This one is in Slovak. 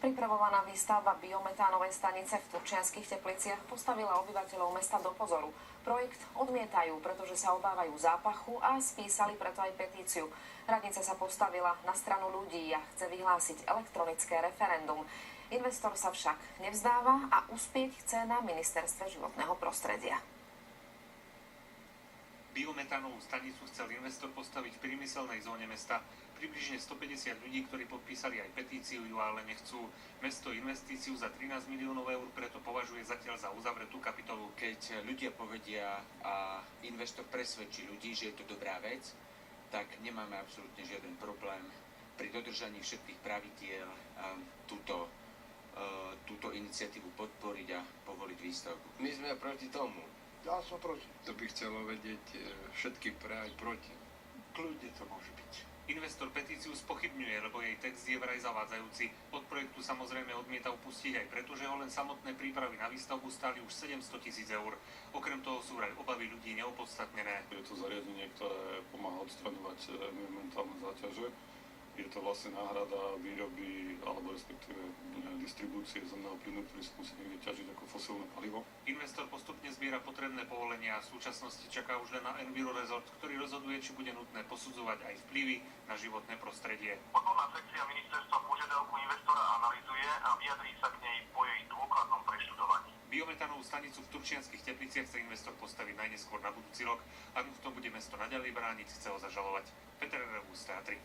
Pripravovaná výstavba biometánovej stanice v Turčianskych Tepliciach postavila obyvateľov mesta do pozoru. Projekt odmietajú, pretože sa obávajú zápachu a spísali preto aj petíciu. Radnica sa postavila na stranu ľudí a chce vyhlásiť elektronické referendum. Investor sa však nevzdáva a uspieť chce na ministerstve životného prostredia. Biometánovú stanicu chcel investor postaviť v priemyselnej zóne mesta. Približne 150 ľudí, ktorí podpísali aj petíciu, ju ale nechcú. Mesto investíciu za 13 miliónov eur preto považuje zatiaľ za uzavretú kapitolu. Keď ľudia povedia a investor presvedčí ľudí, že je to dobrá vec, tak nemáme absolútne žiaden problém pri dodržaní všetkých pravidiel túto iniciatívu podporiť a povoliť výstavbu. My sme proti tomu. Ja som proti. To by chcelo vedieť všetky aj proti. Kľudne to môže byť. Investor petíciu spochybňuje, lebo jej text je vraj zavádzajúci. Od projektu samozrejme odmieta upustiť aj preto, že ho len samotné prípravy na výstavbu stáli už 700 000 eur. Okrem toho sú vraj obavy ľudí neopodstatnené. Je to zariadenie, ktoré pomáha odstraňovať environmentálne záťaže. Je to vlastne náhrada výroby alebo respektíve distribúcie zemného plynu, ktorý sa musí niekde ťažiť ako fosílne palivo. Investor postupne zbiera potrebné povolenia a v súčasnosti čaká už len na Envirorezort, ktorý rozhoduje, či bude nutné posudzovať aj vplyvy na životné prostredie. Odborná sekcia ministerstva požiadavku investora analyzuje a vyjadrí sa k nej po jej dôkladnom preštudovaní. Biometánovú stanicu v Turčianskych Tepliciach chce investor postaviť najneskôr na budúci rok. Ak mu v tom bude mesto naďalej brániť, chce ho zažalovať. Peter Rebus, Teatry.